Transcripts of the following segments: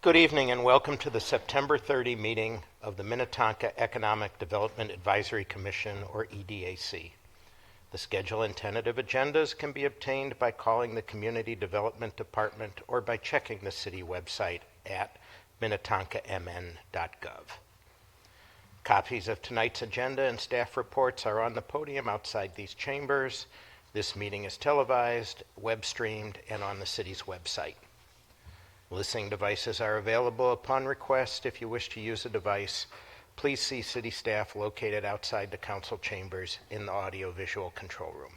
Good evening and welcome to the September 30 meeting of the Minnetonka Economic Development Advisory Commission, or EDAC. The schedule and tentative agendas can be obtained by calling the Community Development Department or by checking the city website at minnetonkamn.gov. Copies of tonight's agenda and staff reports are on the podium outside these chambers. This meeting is televised, web streamed, and on the city's website. Listening devices are available upon request. If you wish to use a device, please see city staff located outside the council chambers in the audio-visual control room.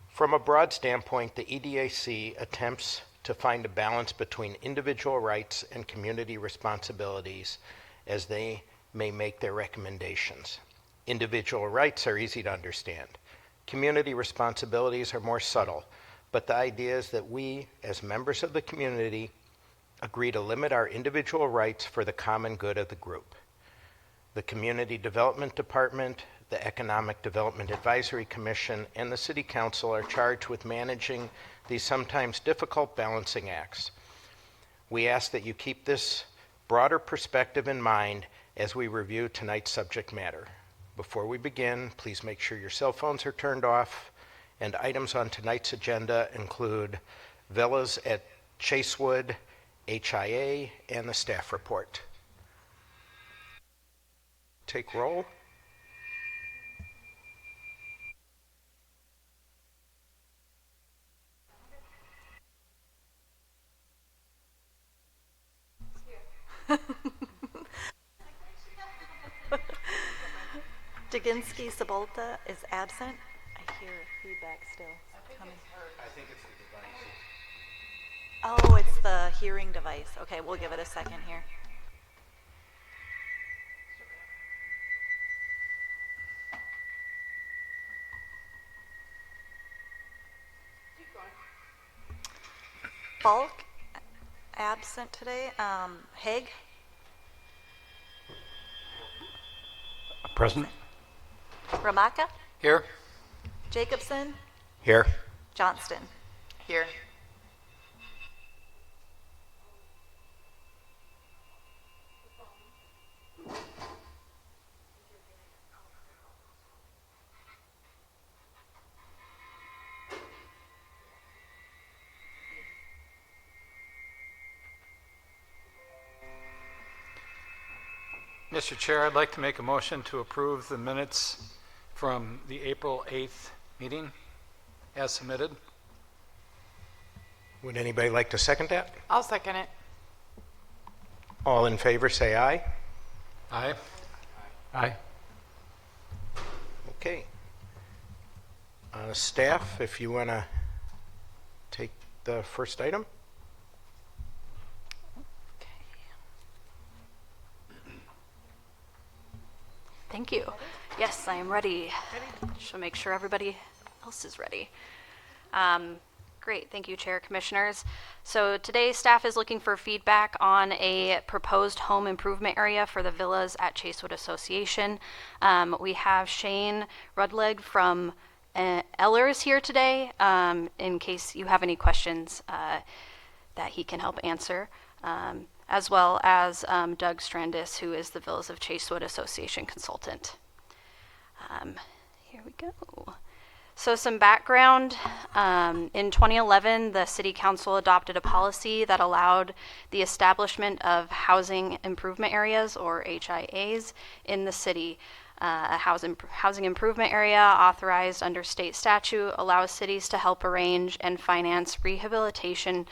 From a broad standpoint, the EDAC attempts to find a balance between individual rights and community responsibilities as they may make their recommendations. Individual rights are easy to understand. Community responsibilities are more subtle, but the idea is that we, as members of the community, agree to limit our individual rights for the common good of the group. The Community Development Department, the Economic Development Advisory Commission, and the City Council are charged with managing these sometimes difficult balancing acts. We ask that you keep this broader perspective in mind as we review tonight's subject matter. Before we begin, please make sure your cell phones are turned off, and items on tonight's agenda include villas at Chasewood, HIA, and the staff report. Take roll. Daginsky Sabolta is absent. I hear feedback still coming. I think it's the devices. Oh, it's the hearing device. Okay, we'll give it a second here. Falk, absent today. Haig? Present. Ramaka? Here. Jacobson? Here. Johnston? Here. Mr. Chair, I'd like to make a motion to approve the minutes from the April 8th meeting as submitted. Would anybody like to second that? I'll second it. All in favor, say aye. Aye. Aye. Okay. Staff, if you want to take the first item. Thank you. Yes, I am ready. Should make sure everybody else is ready. Great, thank you, Chair, Commissioners. So today, staff is looking for feedback on a proposed home improvement area for the villas at Chasewood Association. We have Shane Rudleg from Ellers here today, in case you have any questions that he can help answer. As well as Doug Strandis, who is the Villas of Chasewood Association consultant. Here we go. So some background. In 2011, the City Council adopted a policy that allowed the establishment of housing improvement areas, or HIAs, in the city. A housing improvement area authorized under state statute allows cities to help arrange and finance rehabilitation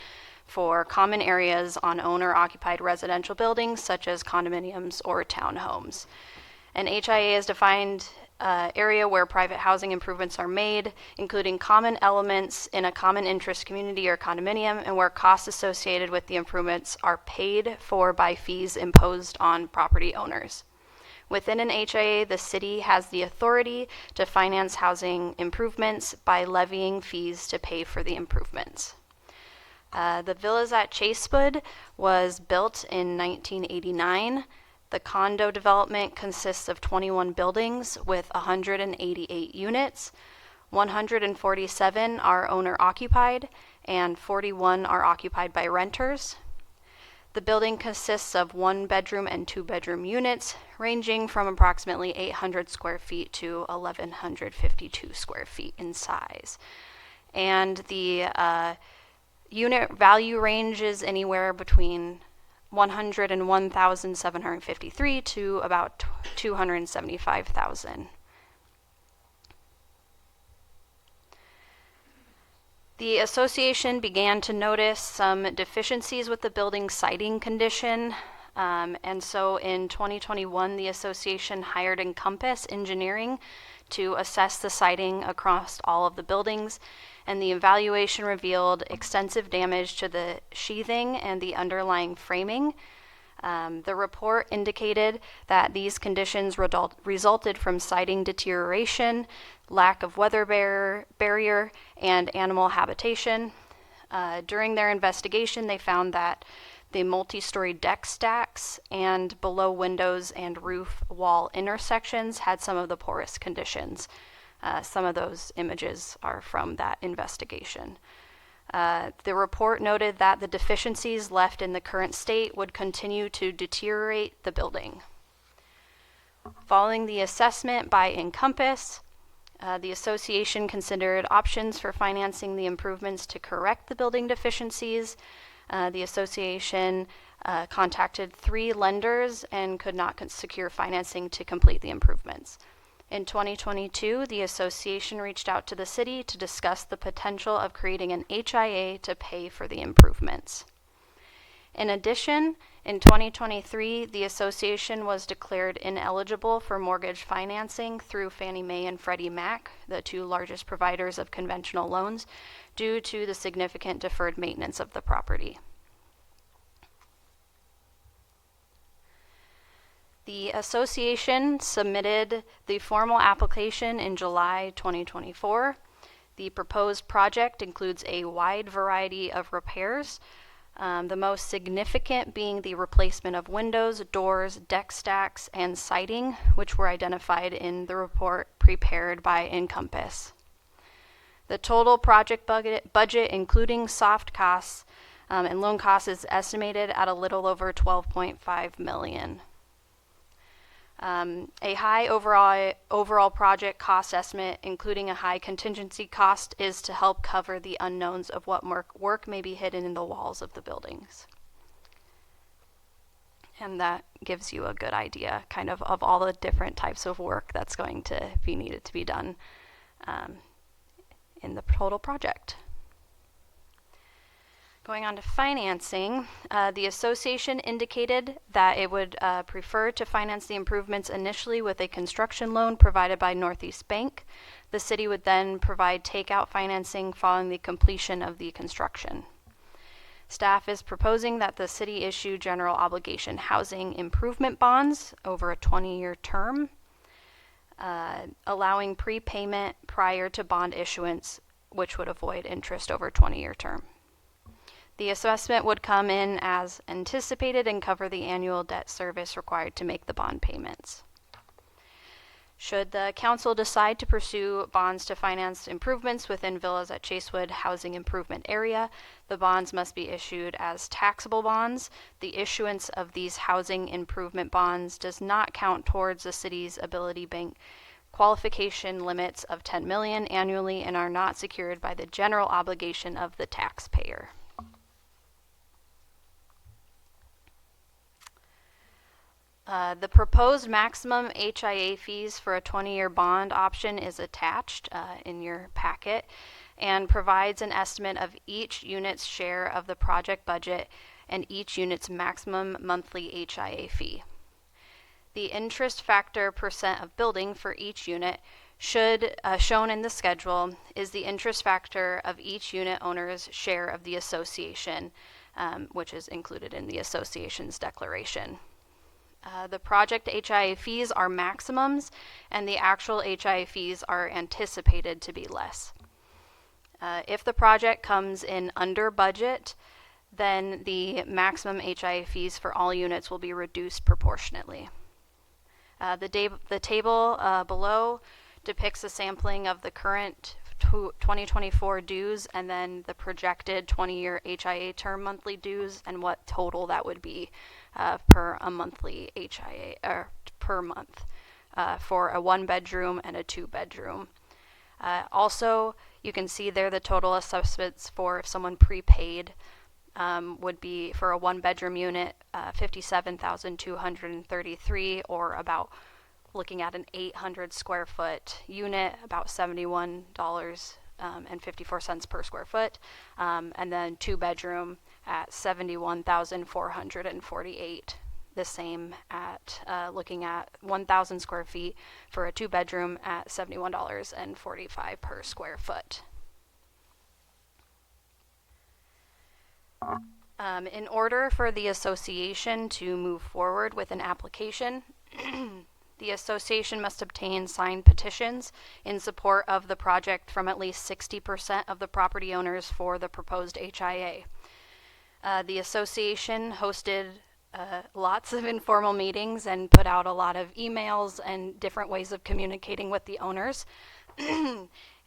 for common areas on owner-occupied residential buildings such as condominiums or townhomes. An HIA is defined area where private housing improvements are made, including common elements in a common interest community or condominium, and where costs associated with the improvements are paid for by fees imposed on property owners. Within an HIA, the city has the authority to finance housing improvements by levying fees to pay for the improvements. The Villas at Chasewood was built in 1989. The condo development consists of 21 buildings with 188 units. 147 are owner-occupied, and 41 are occupied by renters. The building consists of 1-bedroom and 2-bedroom units, ranging from approximately 800 square feet to 1,152 square feet in size. And the unit value ranges anywhere between $101,753 to about $275,000. The association began to notice some deficiencies with the building's siding condition, and so in 2021, the association hired Encompass Engineering to assess the siding across all of the buildings, and the evaluation revealed extensive damage to the sheathing and the underlying framing. The report indicated that these conditions resulted from siding deterioration, lack of weather barrier, and animal habitation. During their investigation, they found that the multi-story deck stacks and below windows and roof wall intersections had some of the poorest conditions. Some of those images are from that investigation. The report noted that the deficiencies left in the current state would continue to deteriorate the building. Following the assessment by Encompass, the association considered options for financing the improvements to correct the building deficiencies. The association contacted 3 lenders and could not secure financing to complete the improvements. In 2022, the association reached out to the city to discuss the potential of creating an HIA to pay for the improvements. In addition, in 2023, the association was declared ineligible for mortgage financing through Fannie Mae and Freddie Mac, the 2 largest providers of conventional loans, due to the significant deferred maintenance of the property. The association submitted the formal application in July 2024. The proposed project includes a wide variety of repairs, the most significant being the replacement of windows, doors, deck stacks, and siding, which were identified in the report prepared by Encompass. The total project budget including soft costs and loan costs, is estimated at a little over $12.5 million. A high overall project cost estimate, including a high contingency cost, is to help cover the unknowns of what work may be hidden in the walls of the buildings. And that gives you a good idea kind of all the different types of work that's going to be needed to be done in the total project. Going on to financing, the association indicated that it would prefer to finance the improvements initially with a construction loan provided by Northeast Bank. The city would then provide takeout financing following the completion of the construction. Staff is proposing that the city issue general obligation housing improvement bonds over a 20-year term, allowing prepayment prior to bond issuance, which would avoid interest over a 20-year term. The assessment would come in as anticipated and cover the annual debt service required to make the bond payments. Should the council decide to pursue bonds to finance improvements within Villas at Chasewood housing improvement area, the bonds must be issued as taxable bonds. The issuance of these housing improvement bonds does not count towards the city's Ability Bank qualification limits of $10 million annually and are not secured by the general obligation of the taxpayer. The proposed maximum HIA fees for a 20-year bond option is attached in your packet and provides an estimate of each unit's share of the project budget and each unit's maximum monthly HIA fee. The interest factor percent of building for each unit should, shown in the schedule, is the interest factor of each unit owner's share of the association, which is included in the association's declaration. The project HIA fees are maximums, and the actual HIA fees are anticipated to be less. If the project comes in under budget, then the maximum HIA fees for all units will be reduced proportionately. The table below depicts a sampling of the current 2024 dues and then the projected 20-year HIA term monthly dues and what total that would be per a monthly HIA or per month for a 1-bedroom and a 2-bedroom. Also, you can see there the total assessments for if someone prepaid would be for a 1-bedroom unit, $57,233, or about, looking at an 800 square foot unit, about $71.54 per square foot, and then 2-bedroom at $71,448. The same at looking at 1,000 square feet for a 2-bedroom at $71.45 per square foot. In order for the association to move forward with an application, the association must obtain signed petitions in support of the project from at least 60% of the property owners for the proposed HIA. The association hosted lots of informal meetings and put out a lot of emails and different ways of communicating with the owners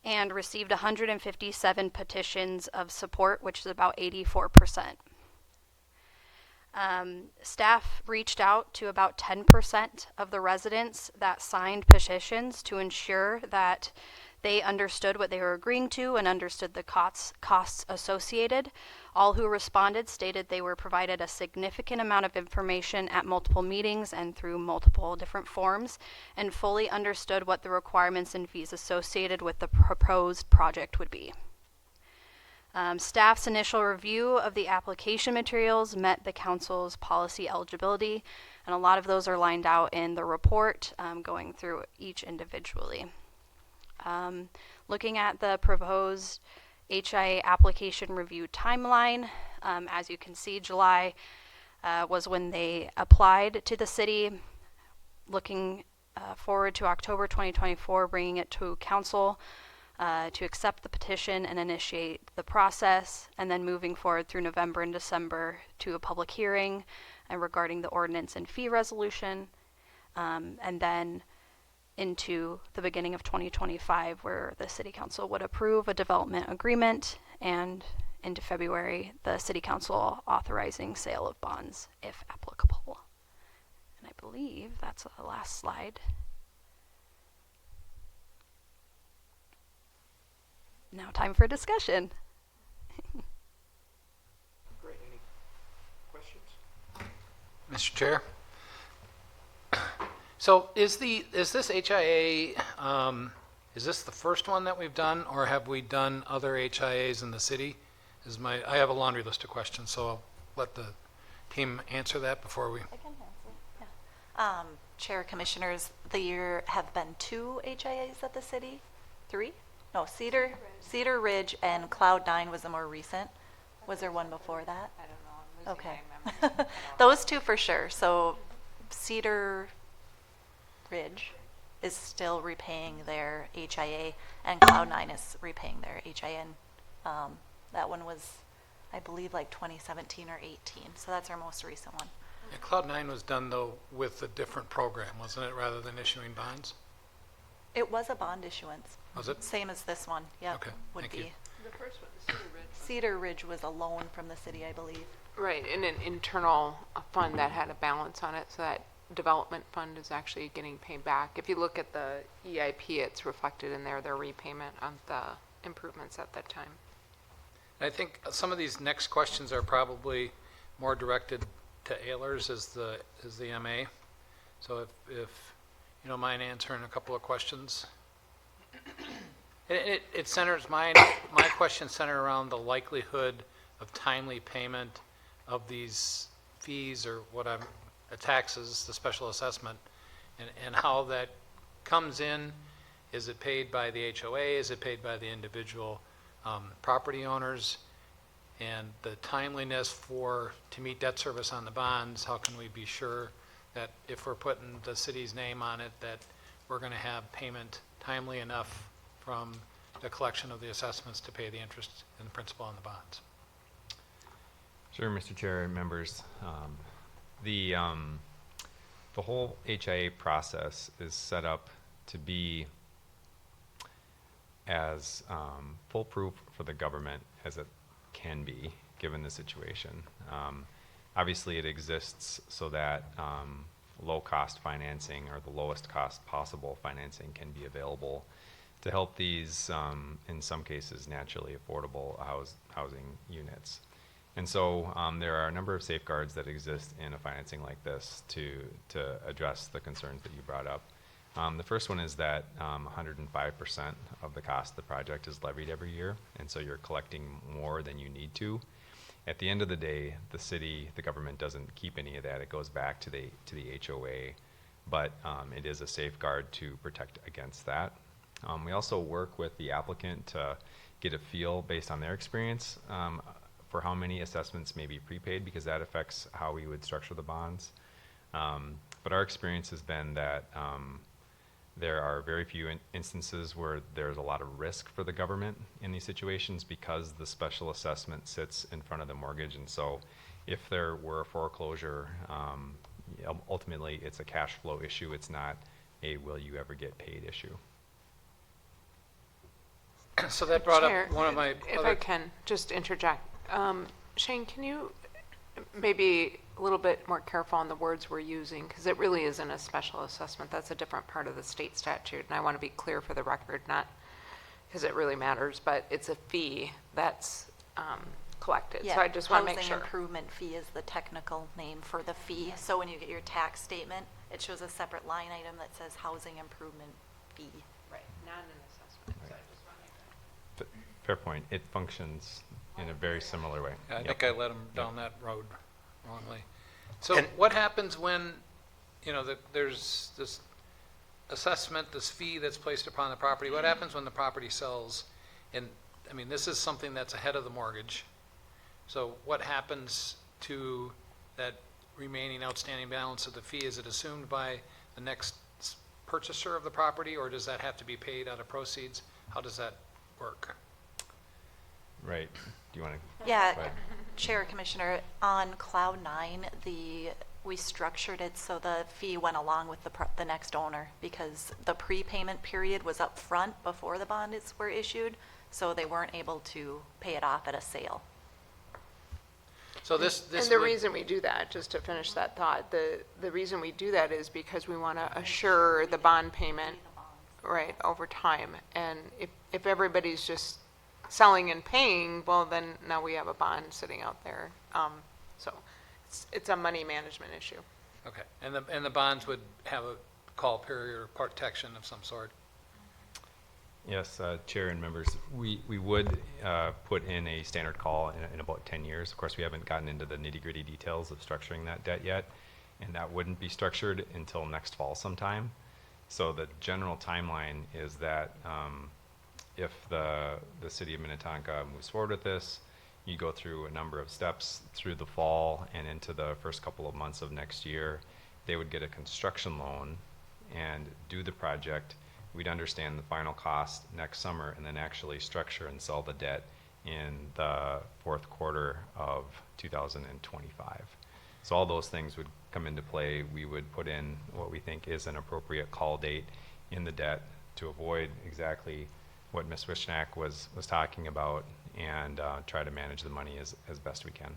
and received 157 petitions of support, which is about 84%. Staff reached out to about 10% of the residents that signed petitions to ensure that they understood what they were agreeing to and understood the costs associated. All who responded stated they were provided a significant amount of information at multiple meetings and through multiple different forms, and fully understood what the requirements and fees associated with the proposed project would be. Staff's initial review of the application materials met the council's policy eligibility, and a lot of those are lined out in the report, going through each individually. Looking at the proposed HIA application review timeline, as you can see, July was when they applied to the city. Looking forward to October 2024, bringing it to council to accept the petition and initiate the process, and then moving forward through November and December to a public hearing and regarding the ordinance and fee resolution, and then into the beginning of 2025, where the city council would approve a development agreement, and into February, the city council authorizing sale of bonds if applicable. And I believe that's the last slide. Now time for discussion. Great. Any questions? Mr. Chair? So is this HIA, is this the first one that we've done, or have we done other HIAs in the city? I have a laundry list of questions, so I'll let the team answer that before we. I can answer. Yeah. Chair, Commissioners, there have been 2 HIAs at the city. 3? No, Cedar Ridge and Cloud9 was the more recent. Was there one before that? I don't know. I'm losing Okay. my memory. I don't Those 2 for sure. So Cedar Ridge is still repaying their HIA, and Cloud9 is repaying their HIA. And, that one was, I believe, like 2017 or 18. So that's our most recent one. Yeah, Cloud9 was done, though, with a different program, wasn't it, rather than issuing bonds? It was a bond issuance. Was it? Same as this one. Yeah. Okay, Would thank be. you. The first one, the Cedar Ridge. Cedar Ridge was a loan from the city, I believe. Right, and an internal fund that had a balance on it, so that development fund is actually getting paid back. If you look at the EIP, it's reflected in there, their repayment on the improvements at that time. I think some of these next questions are probably more directed to Ehlers as the MA. So if you don't mind answering a couple of questions. It centers, my question centered around the likelihood of timely payment of these fees or taxes, the special assessment, and how that comes in. Is it paid by the HOA? Is it paid by the individual property owners? And the timeliness to meet debt service on the bonds, how can we be sure that if we're putting the city's name on it, that we're going to have payment timely enough from the collection of the assessments to pay the interest and the principal on the bonds? Sure, Mr. Chair and members. The whole HIA process is set up to be as foolproof for the government as it can be, given the situation. Obviously, it exists so that low-cost financing, or the lowest cost possible financing, can be available to help these, in some cases, naturally affordable housing units. And so there are a number of safeguards that exist in a financing like this to address the concerns that you brought up. The first one is that 105% of the cost of the project is levied every year, and so you're collecting more than you need to. At the end of the day, the government doesn't keep any of that. It goes back to the HOA, but it is a safeguard to protect against that. We also work with the applicant to get a feel based on their experience for how many assessments may be prepaid, because that affects how we would structure the bonds. But our experience has been that there are very few instances where there's a lot of risk for the government in these situations, because the special assessment sits in front of the mortgage. And so if there were a foreclosure, ultimately it's a cash flow issue. It's not a will you ever get paid issue. So that brought Chair, up one of my if other... I can just interject. Shane, can you maybe a little bit more careful on the words we're using, because it really isn't a special assessment. That's a different part of the state statute, and I want to be clear for the record, not because it really matters, but it's a fee that's collected. Yeah, So I just want to make housing sure. improvement fee is the technical name for the fee. So when you get your tax statement, it shows a separate line item that says housing improvement fee. Right, not an assessment. So I just want to make sure. Fair point. It functions in a very similar way. I Yep. think I led them down that road wrongly. So And- what happens when, there's this assessment, this fee that's placed upon the property? What happens when the property sells? And, I mean, this is something that's ahead of the mortgage. So what happens to that remaining outstanding balance of the fee? Is it assumed by the next purchaser of the property, or does that have to be paid out of proceeds? How does that work? Right. Do you want to? Yeah, Go ahead. Chair, Commissioner, on Cloud 9, we structured it so the fee went along with the next owner, because the prepayment period was up front before the bonds were issued, so they weren't able to pay it off at a sale. So this And the would- reason we do that, just to finish that thought, the reason we do that is because we want to assure the bond payment, right, over time. And if everybody's just selling and paying, well, then now we have a bond sitting out there. So it's a money management issue. Okay, and the bonds would have a call period or protection of some sort? Yes, Chair and members, we would put in a standard call in about 10 years. Of course, we haven't gotten into the nitty-gritty details of structuring that debt yet, and that wouldn't be structured until next fall sometime. So the general timeline is that if the city of Minnetonka moves forward with this, you go through a number of steps through the fall and into the first couple of months of next year. They would get a construction loan and do the project. We'd understand the final cost next summer, and then actually structure and sell the debt in the fourth quarter of 2025. So all those things would come into play. We would put in what we think is an appropriate call date in the debt to avoid exactly what Ms. Wishnak was talking about, and try to manage the money as best we can.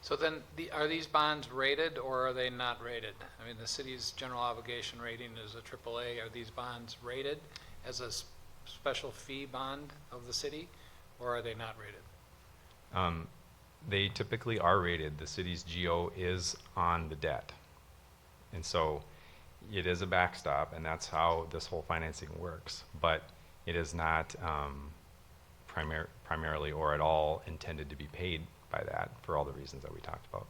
So then, are these bonds rated or are they not rated? I mean, the city's general obligation rating is a AAA. Are these bonds rated as a special fee bond of the city, or are they not rated? They typically are rated. The city's GO is on the debt. And so it is a backstop, and that's how this whole financing works. But it is not primarily or at all intended to be paid by that, for all the reasons that we talked about.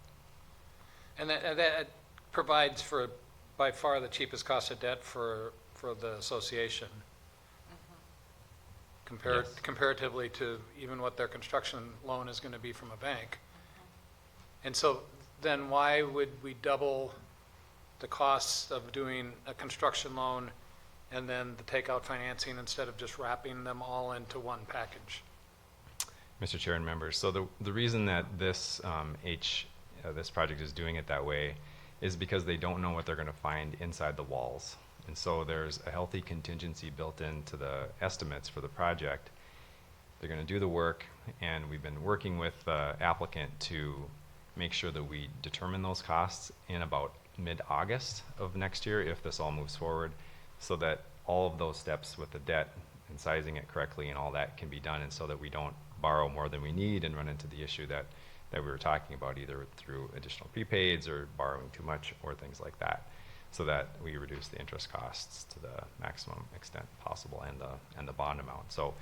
And that provides for by far the cheapest cost of debt for the association. Yes. Comparatively to even what their construction loan is going to be from a bank. And so then why would we double the costs of doing a construction loan and then the takeout financing instead of just wrapping them all into one package? Mr. Chair and members, so the reason that this this project is doing it that way is because they don't know what they're going to find inside the walls. And so there's a healthy contingency built into the estimates for the project. They're going to do the work, and we've been working with the applicant to make sure that we determine those costs in about mid-August of next year if this all moves forward, so that all of those steps with the debt and sizing it correctly and all that can be done, and so that we don't borrow more than we need and run into the issue that we were talking about, either through additional prepaids or borrowing too much or things like that, so that we reduce the interest costs to the maximum extent possible and the bond amount. So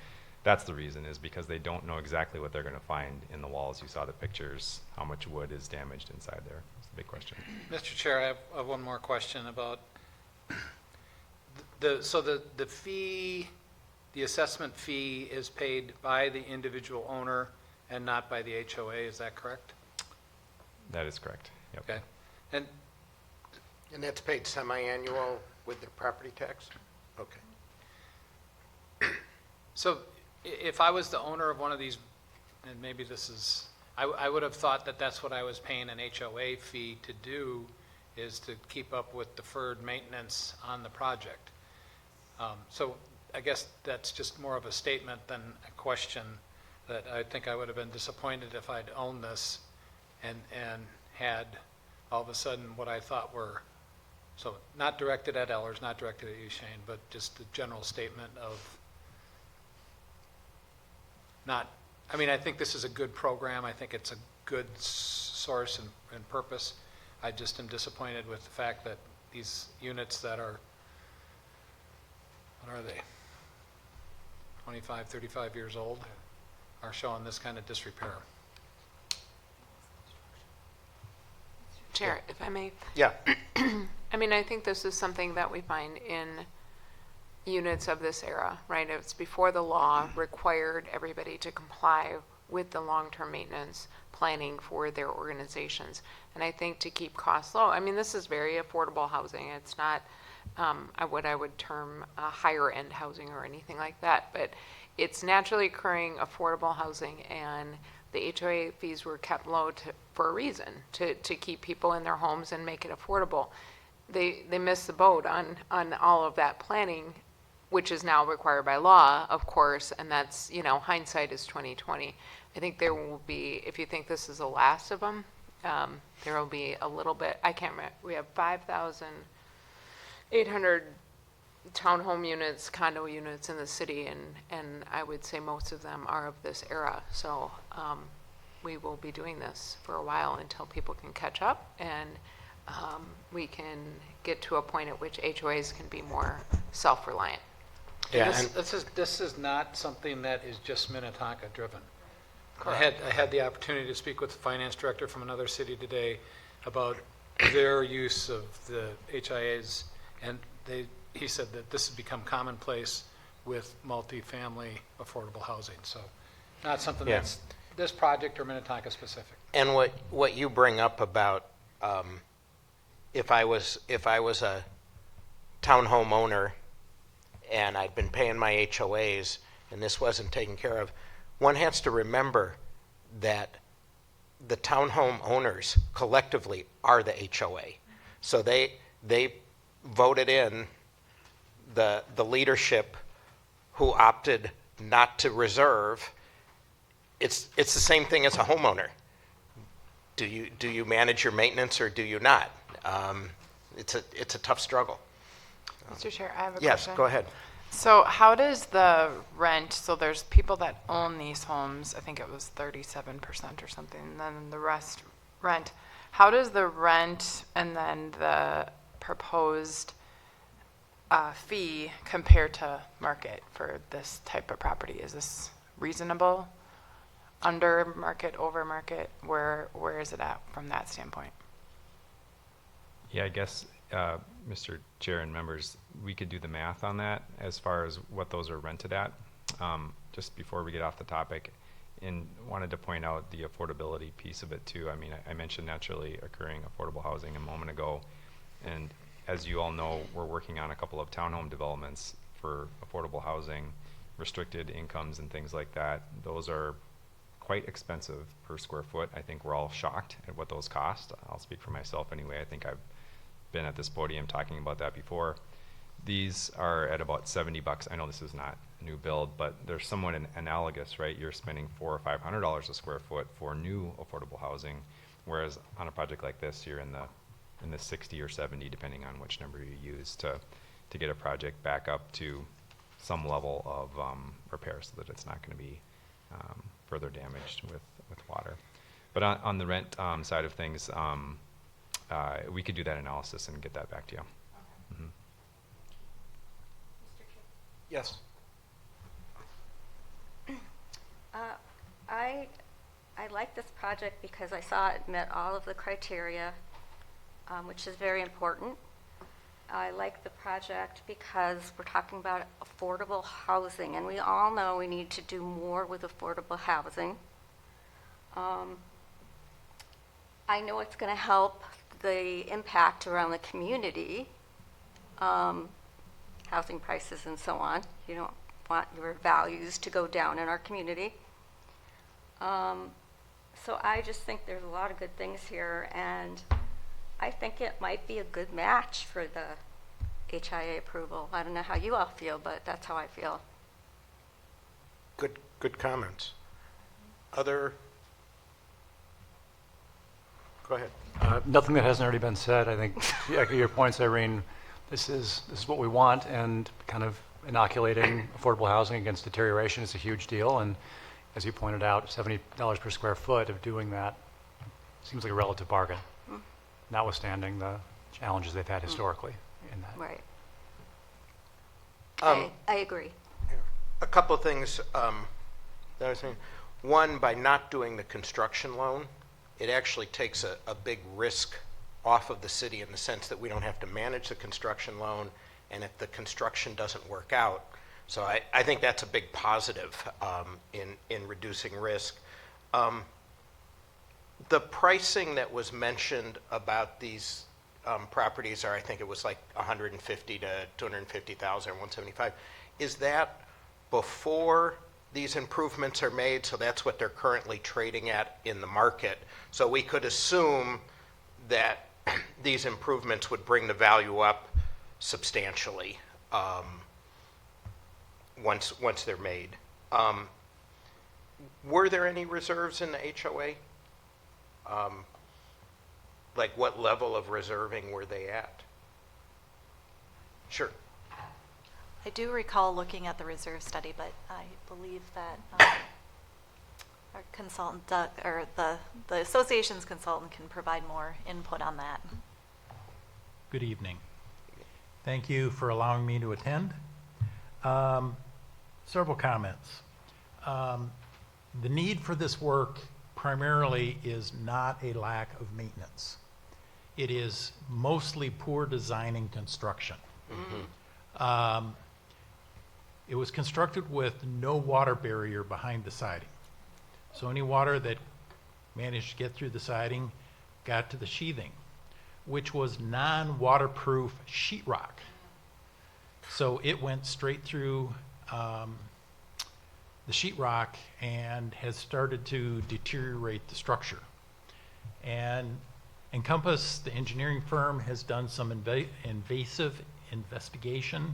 that's the reason, is because they don't know exactly what they're going to find in the walls. You saw the pictures, how much wood is damaged inside there. That's the big question. Mr. Chair, I have one more question about the fee, the assessment fee is paid by the individual owner and not by the HOA, is that correct? That is correct. Yep. Okay. And And that's paid semi-annual with their property tax? Okay. so if I was the owner of one of these, and maybe this is, I would have thought that that's what I was paying an HOA fee to do, is to keep up with deferred maintenance on the project. So I guess that's just more of a statement than a question, that I think I would have been disappointed if I'd owned this and had all of a sudden what I thought were, so not directed at Ellers, not directed at you, Shane, but just a general statement of not, I mean, I think this is a good program. I think it's a good source and purpose. I just am disappointed with the fact that these units that are, what are they? 25, 35 years old are showing this kind of disrepair. Chair, if I may, Yeah. I mean, I think this is something that we find in units of this era, right? It's before the law required everybody to comply with the long-term maintenance planning for their organizations. And I think to keep costs low, I mean, this is very affordable housing. It's not what I would term higher end housing or anything like that, but it's naturally occurring affordable housing, and the HOA fees were kept low for a reason, to keep people in their homes and make it affordable. They missed the boat on all of that planning, which is now required by law, of course, and that's, hindsight is 2020. I think there will be, if you think this is the last of them, there will be a little bit, I can't remember, we have 5,800 townhome units, condo units in the city, and I would say most of them are of this era. So we will be doing this for a while until people can catch up, and we can get to a point at which HOAs can be more self-reliant. Yeah, This is not something that is just Minnetonka driven. I had the opportunity to speak with the finance director from another city today about their use of the HIAs, and he said that this has become commonplace with multifamily affordable housing. So not something Yeah. that's this project or Minnetonka specific. And what you bring up about if I was a townhome owner and I'd been paying my HOAs and this wasn't taken care of, one has to remember that the townhome owners collectively are the HOA. So they voted in the leadership who opted not to reserve. It's the same thing as a homeowner. Do you manage your maintenance or do you not? It's a tough struggle. Mr. Chair, I have a Yes, question. go ahead. So how does the rent, so there's people that own these homes, I think it was 37% or something, and then the rest rent. How does the rent and then the proposed fee compare to market for this type of property? Is this reasonable? Under market, over market? Where is it at from that standpoint? Yeah, I guess Mr. Chair and members, we could do the math on that as far as what those are rented at. Just before we get off the topic, and wanted to point out the affordability piece of it too. I mean, I mentioned naturally occurring affordable housing a moment ago, and as you all know, we're working on a couple of townhome developments for affordable housing, restricted incomes and things like that. Those are quite expensive per square foot. I think we're all shocked at what those cost. I'll speak for myself anyway. I think I've been at this podium talking about that before. These are at about $70. I know this is not a new build, but they're somewhat analogous, right? You're spending $400 or $500 a square foot for new affordable housing, whereas on a project like this, you're in the 60 or 70, depending on which number you use to get a project back up to some level of repair, so that it's not going to be further damaged with water. But on the rent side of things, we could do that analysis and get that back to you. Mhm. Yes. I like this project because I saw it met all of the criteria, which is very important. I like the project because we're talking about affordable housing, and we all know we need to do more with affordable housing. I know it's going to help the impact around the community, housing prices and so on. You don't want your values to go down in our community. So I just think there's a lot of good things here, and I think it might be a good match for the HIA approval. I don't know how you all feel, but that's how I feel. Good comments. Go ahead. Nothing that hasn't already been said. I think, to echo your points, Irene, this is what we want, and kind of inoculating affordable housing against deterioration is a huge deal. And as you pointed out, $70 per square foot of doing that seems like a relative bargain, notwithstanding the challenges they've had historically in that. Right. Um, I agree. A couple of things that I was saying. One, by not doing the construction loan, it actually takes a big risk off of the city in the sense that we don't have to manage the construction loan, and if the construction doesn't work out. So I think that's a big positive in reducing risk. The pricing that was mentioned about these properties are, I think it was like 150 to 250,000 or 175. Is that before these improvements are made? So that's what they're currently trading at in the market. So we could assume that these improvements would bring the value up substantially once they're made. Were there any reserves in the HOA? Like what level of reserving were they at? Sure. I do recall looking at the reserve study, but I believe that our consultant, Doug, or the association's consultant, can provide more input on that. Good evening. Thank you for allowing me to attend. Several comments. The need for this work primarily is not a lack of maintenance. It is mostly poor design and construction. It was constructed with no water barrier behind the siding. So any water that managed to get through the siding got to the sheathing, which was non-waterproof sheetrock. So it went straight through the sheetrock and has started to deteriorate the structure. And Encompass, the engineering firm, has done some invasive investigation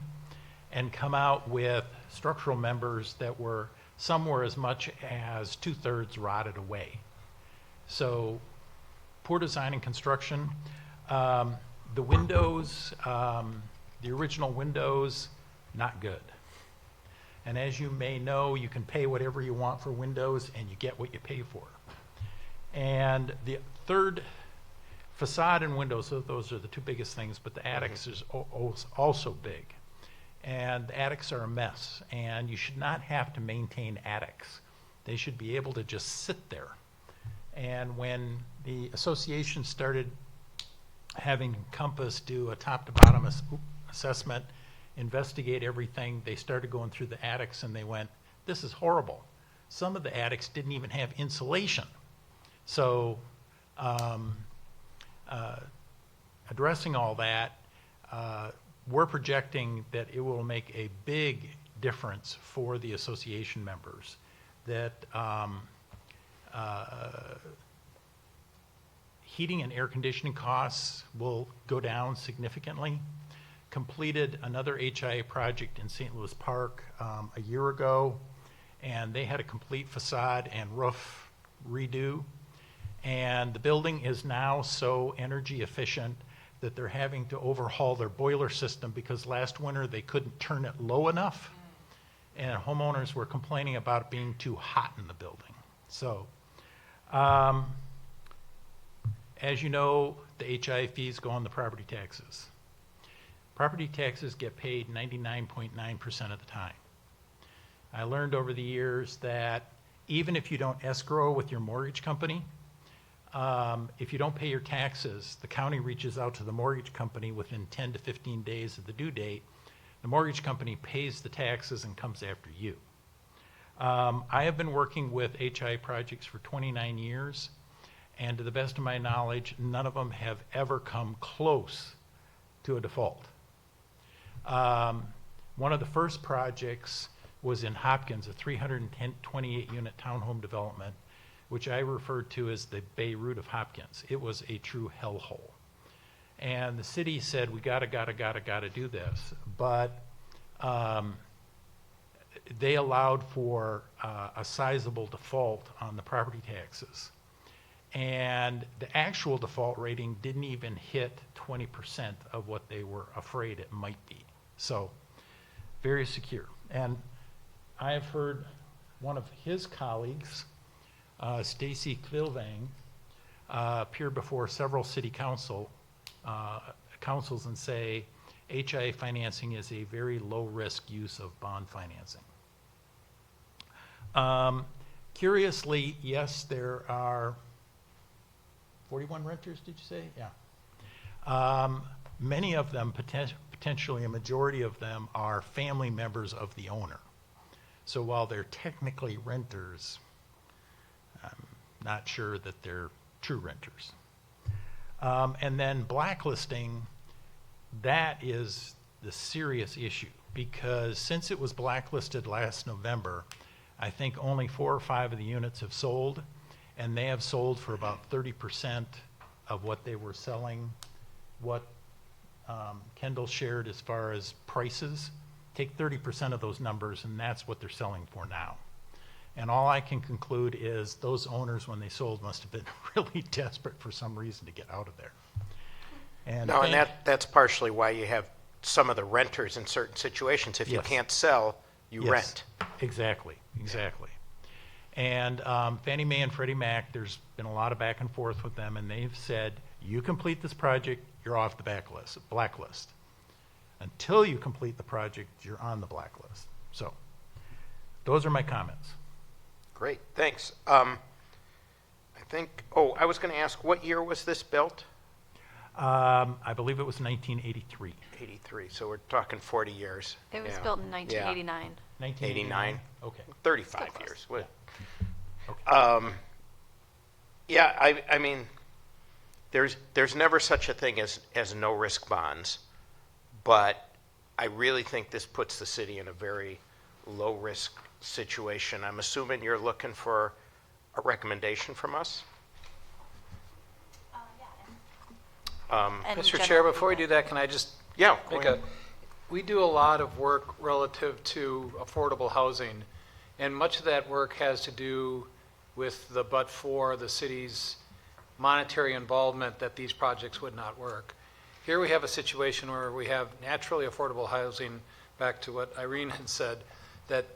and come out with structural members that were somewhere as much as 2/3 rotted away. So poor design and construction. The windows, the original windows, not good. And as you may know, you can pay whatever you want for windows and you get what you pay for. And the third, facade and windows, so those are the two biggest things, but the attics is also big. And the attics are a mess, and you should not have to maintain attics. They should be able to just sit there. And when the association started having Compass do a top-to-bottom assessment, investigate everything. They started going through the attics and they went, this is horrible. Some of the attics didn't even have insulation. So addressing all that, we're projecting that it will make a big difference for the association members, that heating and air conditioning costs will go down significantly. Completed another HIA project in St. Louis Park a year ago, and they had a complete facade and roof redo. And the building is now so energy efficient that they're having to overhaul their boiler system because last winter they couldn't turn it low enough, and homeowners were complaining about it being too hot in the building. So, as you know, the HIA fees go on the property taxes. Property taxes get paid 99.9% of the time. I learned over the years that even if you don't escrow with your mortgage company, if you don't pay your taxes, the county reaches out to the mortgage company within 10 to 15 days of the due date. The mortgage company pays the taxes and comes after you. I have been working with HIA projects for 29 years, and to the best of my knowledge, none of them have ever come close to a default. One of the first projects was in Hopkins, a 328-unit townhome development, which I referred to as the Beirut of Hopkins. It was a true hellhole. And the city said, we gotta do this. But they allowed for a sizable default on the property taxes. And the actual default rating didn't even hit 20% of what they were afraid it might be. So, very secure. And I have heard one of his colleagues, Stacy Klilvang, appear before several city councils and say HIA financing is a very low-risk use of bond financing. Curiously, yes, there are 41 renters, did you say? Yeah. Many of them, potentially a majority of them, are family members of the owner. So while they're technically renters, I'm not sure that they're true renters. And then blacklisting, that is the serious issue, because since it was blacklisted last November, I think only 4 or 5 of the units have sold, and they have sold for about 30% of what they were selling. What Kendall shared as far as prices, take 30% of those numbers, and that's what they're selling for now. And all I can conclude is those owners, when they sold, must have been really desperate for some reason to get out of there. And No, and that's partially why you have some of the renters in certain situations. If you Yes. can't sell, you Yes, rent. Exactly. And Fannie Mae and Freddie Mac, there's been a lot of back and forth with them, and they've said, you complete this project, you're off the blacklist. Until you complete the project, you're on the blacklist. So, those are my comments. Great, thanks. I was going to ask, what year was this built? I believe it was 1983. 83, so we're talking 40 years. It was Yeah. built in 1989. 1989? Okay. 35 Still years. close. I mean, there's never such a thing as no-risk bonds, but I really think this puts the city in a very low-risk situation. I'm assuming you're looking for a recommendation from us? And Mr. Chair, general before we do feedback. that, can I just Yeah. go make ahead. we do a lot of work relative to affordable housing, and much of that work has to do with the but-for, the city's monetary involvement that these projects would not work. Here we have a situation where we have naturally affordable housing, back to what Irene had said, that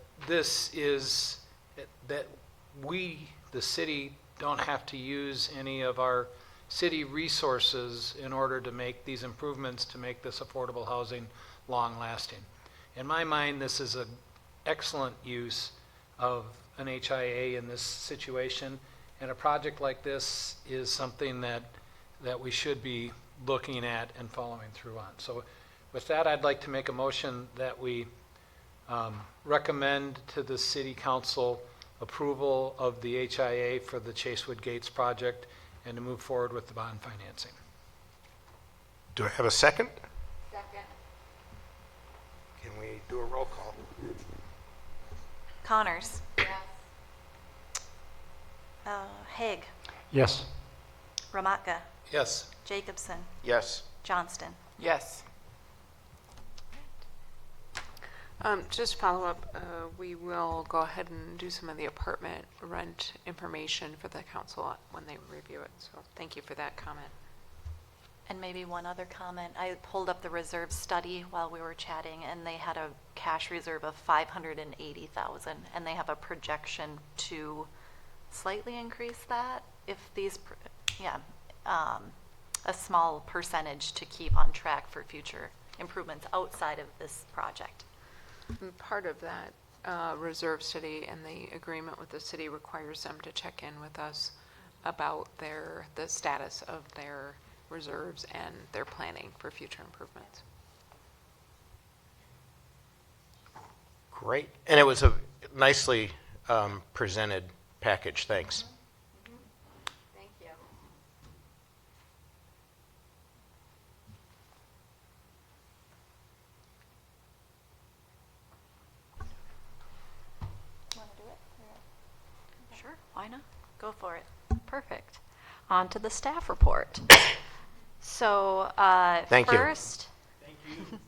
we, the city, don't have to use any of our city resources in order to make these improvements, to make this affordable housing long-lasting. In my mind, this is an excellent use of an HIA in this situation, and a project like this is something that we should be looking at and following through on. So with that, I'd like to make a motion that we recommend to the city council approval of the HIA for the Chasewood Gates project and to move forward with the bond financing. Do I have a second? Second. Can we do a roll call? Connors. Yes. Haig. Yes. Ramatka. Yes. Jacobson. Yes. Johnston. Yes. Just follow up, we will go ahead and do some of the apartment rent information for the council when they review it. So thank you for that comment. And maybe one other comment. I pulled up the reserve study while we were chatting, and they had a cash reserve of 580,000, and they have a projection to slightly increase that if these, a small percentage to keep on track for future improvements outside of this project. And part of that reserve study and the agreement with the city requires them to check in with us about the status of their reserves and their planning for future improvements. Great. And it was a nicely presented package. Thanks. Thank you. Want to do it? Sure, why not? Go for it. Perfect. On to the staff report. So, Thank you. first. Thank you.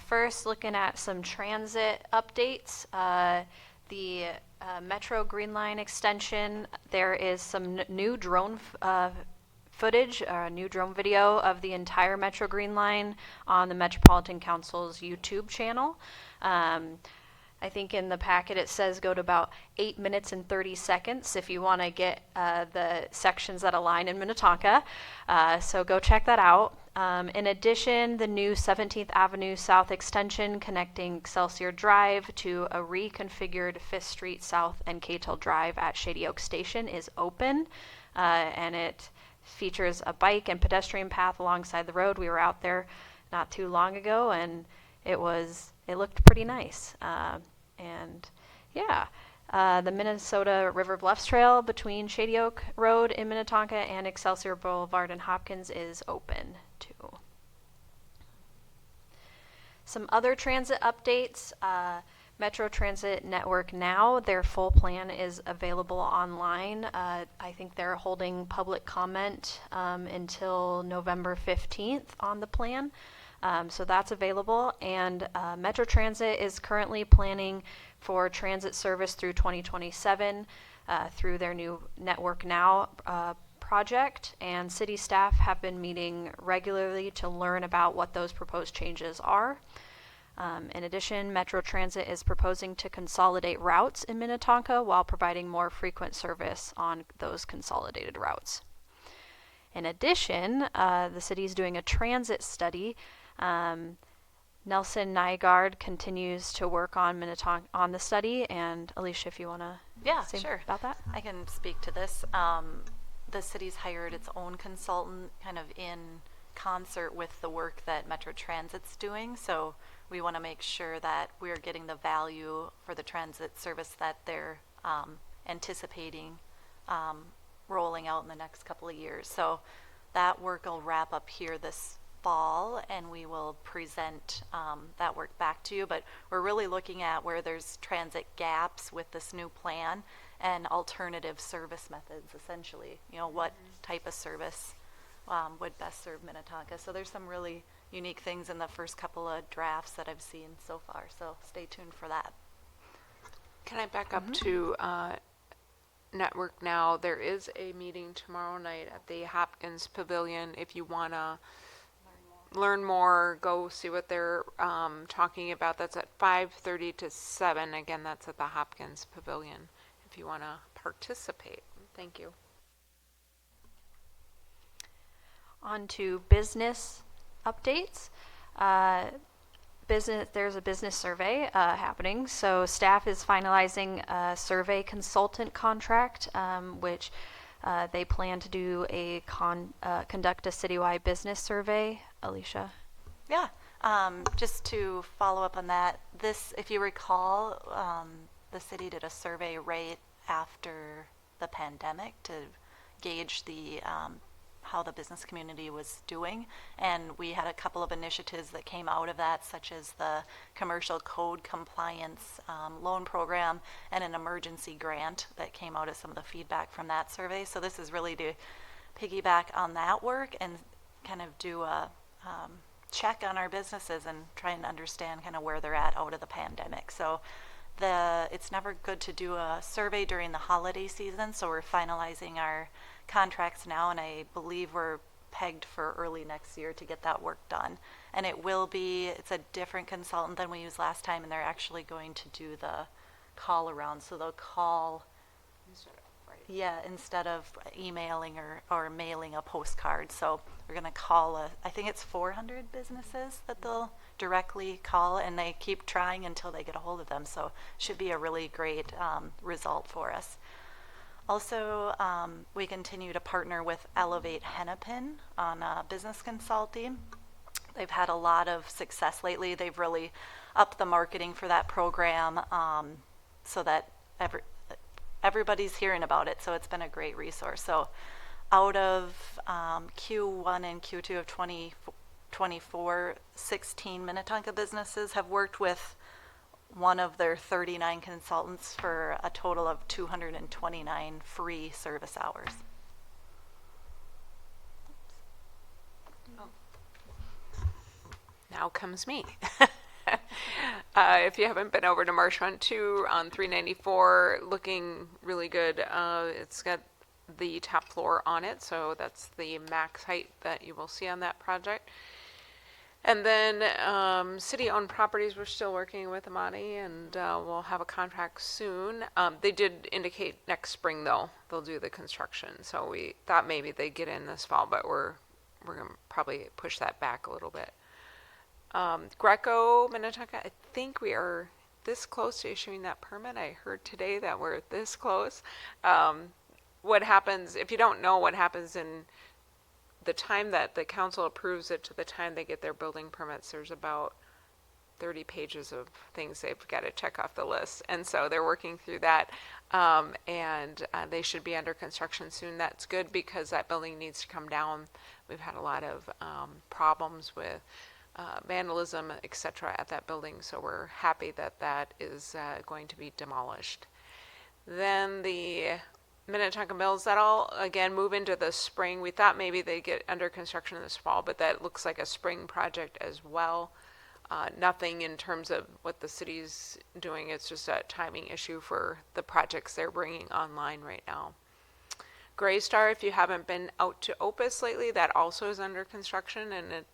First, looking at some transit updates. The Metro Green Line extension, there is some new drone footage, new drone video of the entire Metro Green Line on the Metropolitan Council's YouTube channel. I think in the packet it says go to about 8 minutes and 30 seconds if you want to get the sections that align in Minnetonka. So go check that out. In addition, the new 17th Avenue South extension connecting Excelsior Drive to a reconfigured 5th Street South and Cahill Drive at Shady Oak Station is open, and it features a bike and pedestrian path alongside the road. We were out there not too long ago, and it looked pretty nice. The Minnesota River Bluffs Trail between Shady Oak Road in Minnetonka and Excelsior Boulevard in Hopkins is open too. Some other transit updates. Metro Transit Network Now, their full plan is available online. I think they're holding public comment until November 15th on the plan. So that's available, and Metro Transit is currently planning for transit service through 2027 through their new Network Now project, and city staff have been meeting regularly to learn about what those proposed changes are. In addition, Metro Transit is proposing to consolidate routes in Minnetonka while providing more frequent service on those consolidated routes. In addition, the city is doing a transit study. Nelson Nygaard continues to work on Minnetonka on the study, and Alicia, if you want to say Sure. about that. I can speak to this. The city's hired its own consultant kind of in concert with the work that Metro Transit's doing. So we want to make sure that we're getting the value for the transit service that they're anticipating rolling out in the next couple of years. So that work will wrap up here this fall, and we will present that work back to you. But we're really looking at where there's transit gaps with this new plan and alternative service methods, essentially. You know, what type of service would best serve Minnetonka. So there's some really unique things in the first couple of drafts that I've seen so far. So stay tuned for that. Can I back up to Network Now? There is a meeting tomorrow night at the Hopkins Pavilion. If you want to learn more, go see what they're talking about. That's at 5:30 to 7. Again, that's at the Hopkins Pavilion if you want to participate. Thank you. On to business updates. There's a business survey happening, so staff is finalizing a survey consultant contract, which They plan to do conduct a citywide business survey. Alicia? Yeah, just to follow up on that, if you recall, the city did a survey right after the pandemic to gauge how the business community was doing, and we had a couple of initiatives that came out of that, such as the commercial code compliance loan program and an emergency grant that came out of some of the feedback from that survey. So this is really to piggyback on that work and kind of do a check on our businesses and try and understand kind of where they're at out of the pandemic. So it's never good to do a survey during the holiday season, so we're finalizing our contracts now, and I believe we're pegged for early next year to get that work done. And it's a different consultant than we used last time, and they're actually going to do the call around. So they'll call instead of emailing or mailing a postcard. So we're going to call I think it's 400 businesses that they'll directly call, and they keep trying until they get a hold of them. So should be a really great result for us. Also, we continue to partner with Elevate Hennepin on business consulting. They've had a lot of success lately. They've really upped the marketing for that program so that everybody's hearing about it. So it's been a great resource. So out of Q1 and Q2 of 2024, 16 Minnetonka businesses have worked with one of their 39 consultants for a total of 229 free service hours. Now comes me. If you haven't been over to Marsh Run 2 on 394, looking really good. It's got the top floor on it, so that's the max height that you will see on that project. And then city-owned properties, we're still working with Amani, and we'll have a contract soon. They did indicate next spring, though, they'll do the construction. So we thought maybe they'd get in this fall, but we're going to probably push that back a little bit. Greco, Minnetonka, I think we are this close to issuing that permit. I heard today that we're this close. What happens, if you don't know what happens in the time that the council approves it to the time they get their building permits, there's about 30 pages of things they've got to check off the list. And so they're working through that, and they should be under construction soon. That's good because that building needs to come down. We've had a lot of problems with vandalism, etc. at that building, so we're happy that that is going to be demolished. Then the Minnetonka Mills, that'll again move into the spring. We thought maybe they'd get under construction this fall, but that looks like a spring project as well. Nothing in terms of what the city's doing. It's just a timing issue for the projects they're bringing online right now. Gray Star, if you haven't been out to Opus lately, that also is under construction, and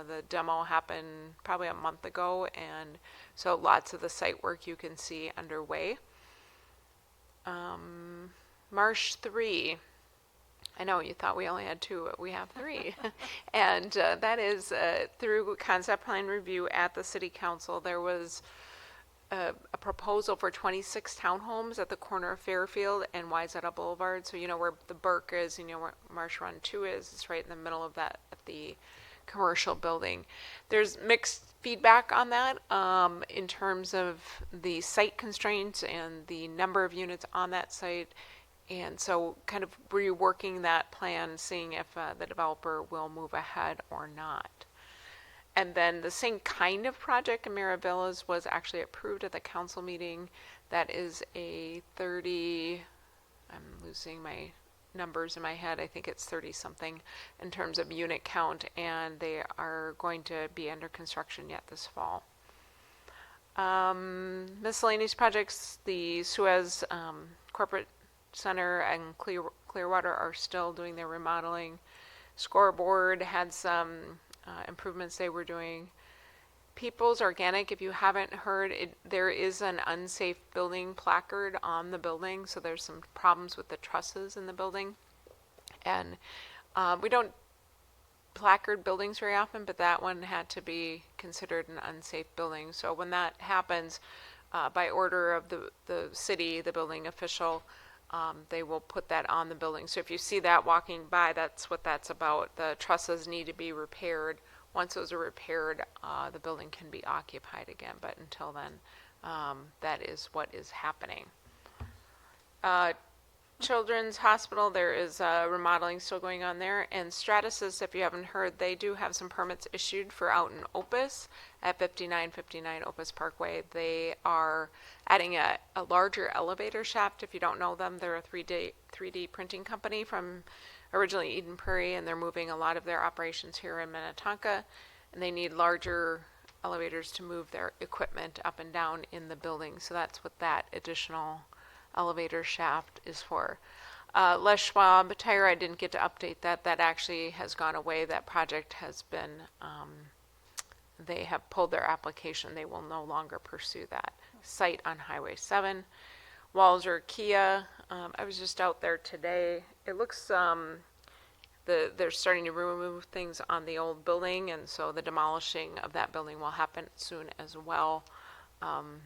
the demo happened probably a month ago, and so lots of the site work you can see underway. Marsh 3, I know you thought we only had 2, but we have 3. And that is through concept plan review at the city council. There was a proposal for 26 townhomes at the corner of Fairfield and Wayzata Boulevard. So you know where the Burke is, you know where Marsh Run 2 is. It's right in the middle of that at the commercial building. There's mixed feedback on that in terms of the site constraints and the number of units on that site. And so kind of reworking that plan, seeing if the developer will move ahead or not. And then the same kind of project in Mira Villas was actually approved at the council meeting. That is a 30, I'm losing my numbers in my head, I think it's 30 something in terms of unit count, and they are going to be under construction yet this fall. Miscellaneous projects, the Suez Corporate Center and Clearwater are still doing their remodeling. Scoreboard had some improvements they were doing. People's Organic, if you haven't heard, there is an unsafe building placard on the building, so there's some problems with the trusses in the building. And we don't placard buildings very often, but that one had to be considered an unsafe building. So when that happens, by order of the city, the building official, they will put that on the building. So if you see that walking by, that's what that's about. The trusses need to be repaired. Once those are repaired, the building can be occupied again. But until then, that is what is happening. Children's Hospital, there is remodeling still going on there. And Stratasys, if you haven't heard, they do have some permits issued for out in Opus at 5959 Opus Parkway. They are adding a larger elevator shaft. If you don't know them, they're a 3D printing company from originally Eden Prairie, and they're moving a lot of their operations here in Minnetonka. And they need larger elevators to move their equipment up and down in the building. So that's what that additional elevator shaft is for. Les Schwab Tire, I didn't get to update that. That actually has gone away. That project has been, they have pulled their application. They will no longer pursue that site on Highway 7. Walser Kia, I was just out there today. It looks, they're starting to remove things on the old building, and so the demolishing of that building will happen soon as well. And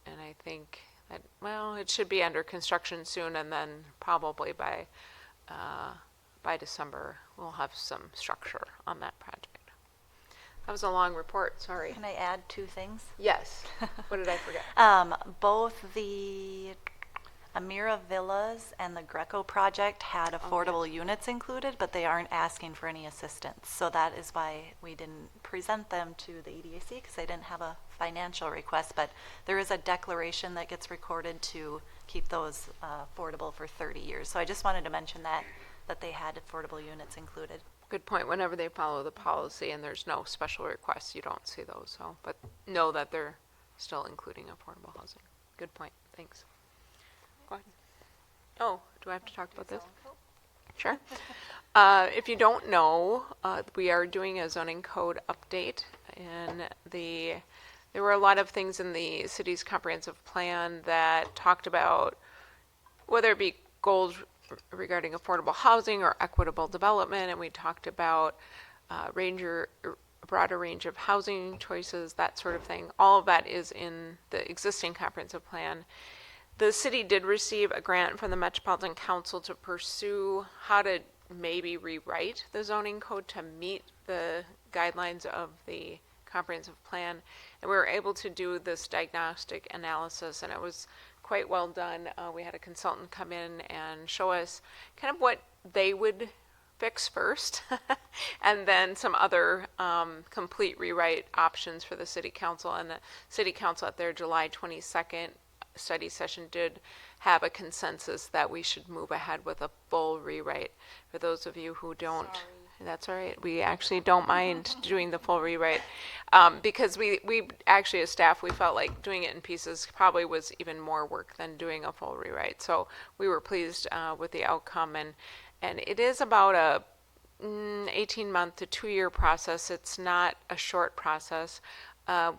I think that, well, it should be under construction soon, and then probably by December we'll have some structure on that project. That was a long report, sorry. Can I add 2 things? Yes. What did I forget? Both the Amira Villas and the Greco project had affordable units included, but they aren't asking for any assistance. So that is why we didn't present them to the EDAC, because they didn't have a financial request. But there is a declaration that gets recorded to keep those affordable for 30 years. So I just wanted to mention that they had affordable units included. Good point. Whenever they follow the policy and there's no special requests, you don't see those. So, but know that they're still including affordable housing. Good point. Thanks. Go ahead. Oh, do I have to talk about this? Sure. If you don't know, we are doing a zoning code update, and there were a lot of things in the city's comprehensive plan that talked about whether it be goals regarding affordable housing or equitable development, and we talked about a broader range of housing choices, that sort of thing. All of that is in the existing comprehensive plan. The city did receive a grant from the Metropolitan Council to pursue how to maybe rewrite the zoning code to meet the guidelines of the comprehensive plan. And we were able to do this diagnostic analysis, and it was quite well done. We had a consultant come in and show us kind of what they would fix first, and then some other complete rewrite options for the city council. And the city council at their July 22nd study session did have a consensus that we should move ahead with a full rewrite. For those of you who don't, that's all right. We actually don't mind doing the full rewrite because we actually, as staff, we felt like doing it in pieces probably was even more work than doing a full rewrite. So we were pleased with the outcome, and it is about a 18-month to 2-year process. It's not a short process.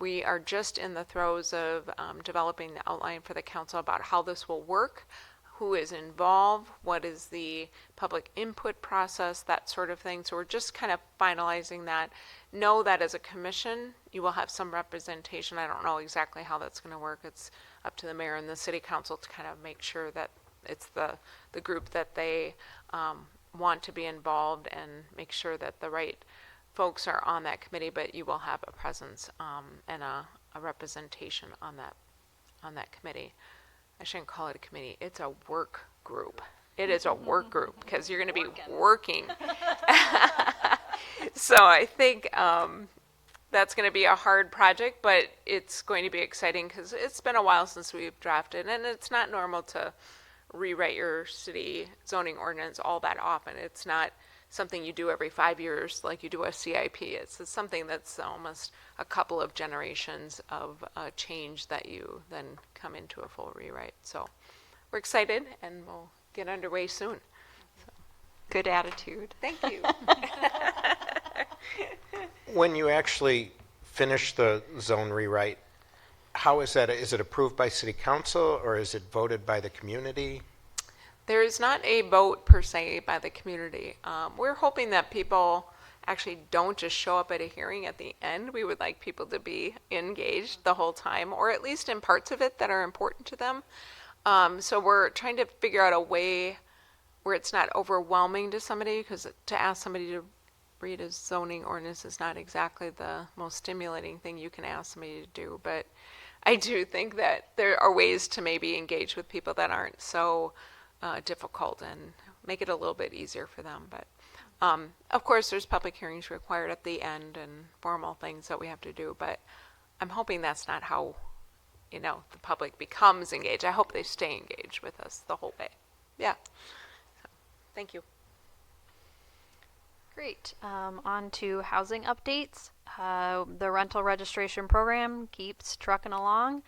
We are just in the throes of developing the outline for the council about how this will work, who is involved, what is the public input process, that sort of thing. So we're just kind of finalizing that. Know that as a commission, you will have some representation. I don't know exactly how that's going to work. It's up to the mayor and the city council to kind of make sure that it's the group that they want to be involved, and make sure that the right folks are on that committee, but you will have a presence and a representation on that committee. I shouldn't call it a committee. It's a work group. It is a work group because you're going to be working. So I think that's going to be a hard project, but it's going to be exciting because it's been a while since we've drafted, and it's not normal to rewrite your city zoning ordinance all that often. It's not something you do every 5 years like you do a CIP. It's something that's almost a couple of generations of change that you then come into a full rewrite. So we're excited, and we'll get underway soon. So, good attitude. Thank you. When you actually finish the zone rewrite, how is that? Is it approved by city council, or is it voted by the community? There is not a vote per se by the community. We're hoping that people actually don't just show up at a hearing at the end. We would like people to be engaged the whole time, or at least in parts of it that are important to them. So we're trying to figure out a way where it's not overwhelming to somebody, because to ask somebody to read a zoning ordinance is not exactly the most stimulating thing you can ask somebody to do. But I do think that there are ways to maybe engage with people that aren't so difficult and make it a little bit easier for them. But of course, there's public hearings required at the end and formal things that we have to do. But I'm hoping that's not how, the public becomes engaged. I hope they stay engaged with us the whole way. Yeah. So, thank you. Great. On to housing updates. The rental registration program keeps trucking along.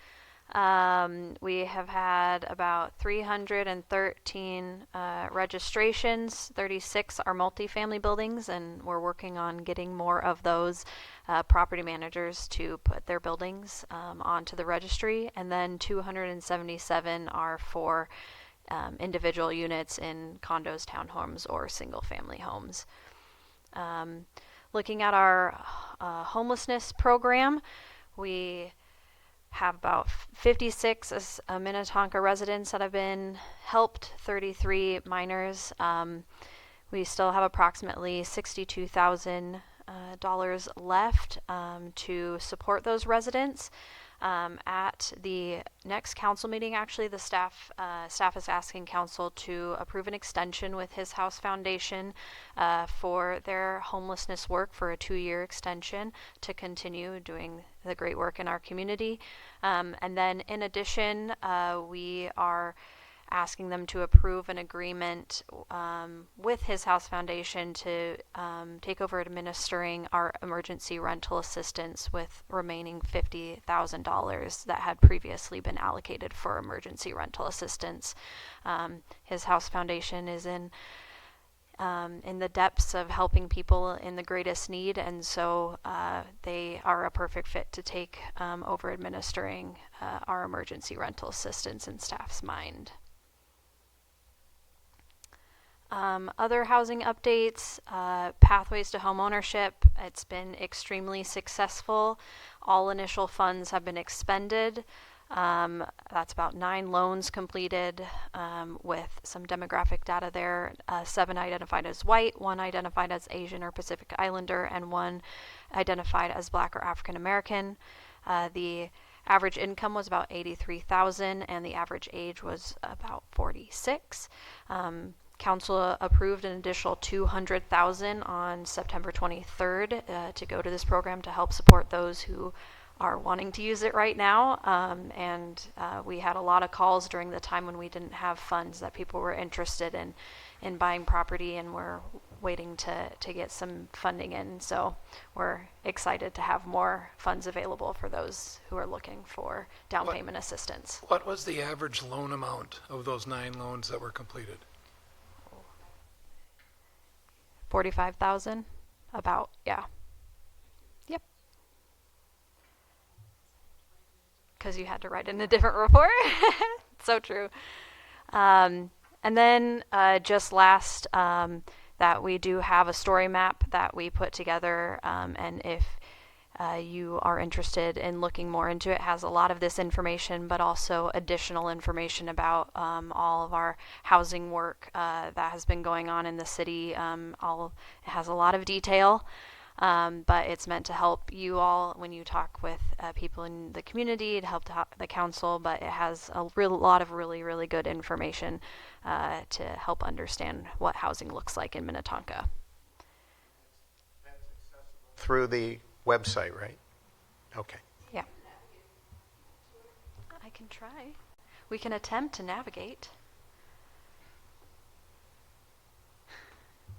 We have had about 313 registrations. 36 are multifamily buildings, and we're working on getting more of those property managers to put their buildings onto the registry. And then 277 are for individual units in condos, townhomes, or single-family homes. Looking at our homelessness program, we have about 56 Minnetonka residents that have been helped, 33 minors. We still have approximately $62,000 left to support those residents. At the next council meeting, actually, the staff is asking council to approve an extension with His House Foundation for their homelessness work for a 2-year extension to continue doing the great work in our community. And then in addition, we are asking them to approve an agreement with His House Foundation to take over administering our emergency rental assistance with remaining $50,000 that had previously been allocated for emergency rental assistance. His House Foundation is in the depths of helping people in the greatest need, and so they are a perfect fit to take over administering our emergency rental assistance in staff's mind. Other housing updates, Pathways to Homeownership. It's been extremely successful. All initial funds have been expended. That's about 9 loans completed with some demographic data there. 7 identified as white, 1 identified as Asian or Pacific Islander, and 1 identified as Black or African American. The average income was about $83,000, and the average age was about 46. Council approved an additional $200,000 on September 23rd to go to this program to help support those who are wanting to use it right now. And we had a lot of calls during the time when we didn't have funds that people were interested in buying property, and we're waiting to get some funding in. So we're excited to have more funds available for those who are looking for down payment assistance. What was the average loan amount of those 9 loans that were completed? 45,000, about, yeah. Yep. Because you had to write in a different report. So true. And then just last, that we do have a story map that we put together, and if you are interested in looking more into it, has a lot of this information, but also additional information about all of our housing work that has been going on in the city. It has a lot of detail, but it's meant to help you all when you talk with people in the community, to help the council, but it has a lot of really, really good information to help understand what housing looks like in Minnetonka. Through the website, right? Okay. Yeah. I can try. We can attempt to navigate.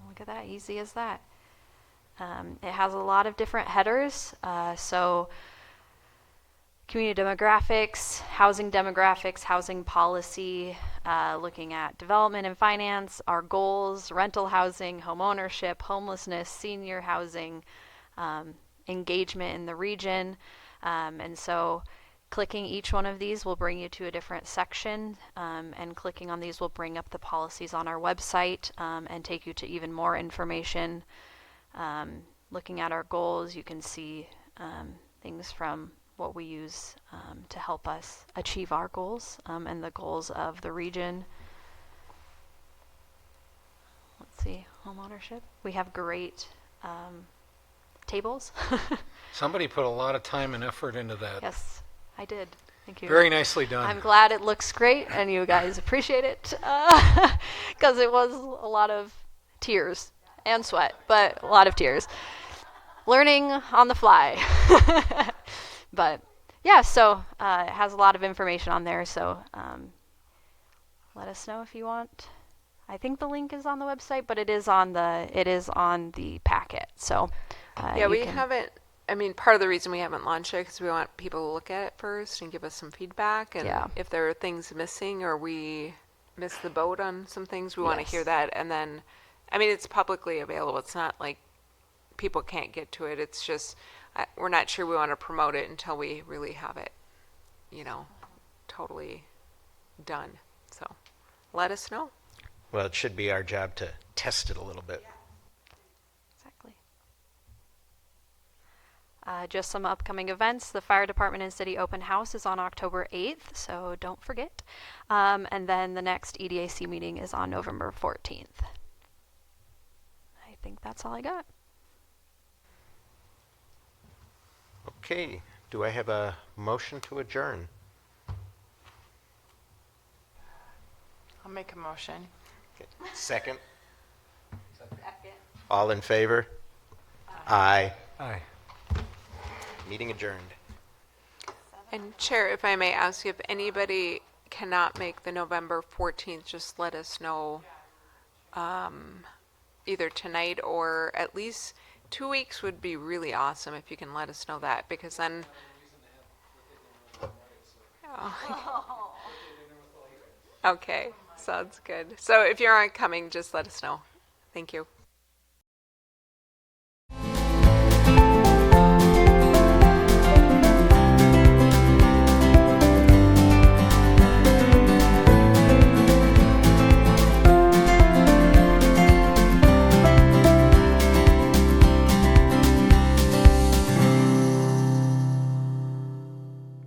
Look at that, easy as that. It has a lot of different headers. So community demographics, housing policy, looking at development and finance, our goals, rental housing, home ownership, homelessness, senior housing, engagement in the region. And so clicking each one of these will bring you to a different section, and clicking on these will bring up the policies on our website and take you to even more information. Looking at our goals, you can see things from what we use to help us achieve our goals and the goals of the region. Let's see, home ownership. We have great tables. Somebody put a lot of time and effort into that. Yes, I did. Thank you. Very nicely done. I'm glad it looks great and you guys appreciate it because it was a lot of tears and sweat, but a lot of tears. Learning on the fly. But yeah, so it has a lot of information on there. So let us know if you want. I think the link is on the website, but it is on the packet. So Yeah, you we can- haven't, I mean, part of the reason we haven't launched it because we want people to look at it first and give us some feedback. And Yeah. if there are things missing or we missed the boat on some things, we want to hear Yes. that. And then, I mean, it's publicly available. It's not like people can't get to it. It's just, we're not sure we want to promote it until we really have it, totally done. So let us know. Well, it should be our job to test it a little bit. Exactly. Just some upcoming events. The Fire Department and City Open House is on October 8th, so don't forget. And then the next EDAC meeting is on November 14th. I think that's all I got. Okay, do I have a motion to adjourn? I'll make a motion. Okay. Second? All in favor? Aye. Aye. Meeting adjourned. And Chair, if I may ask, if anybody cannot make the November 14th, just let us know either tonight or at least 2 weeks would be really awesome if you can let us know that, because then... Oh. Okay, sounds good. So if you're not coming, just let us know. Thank you.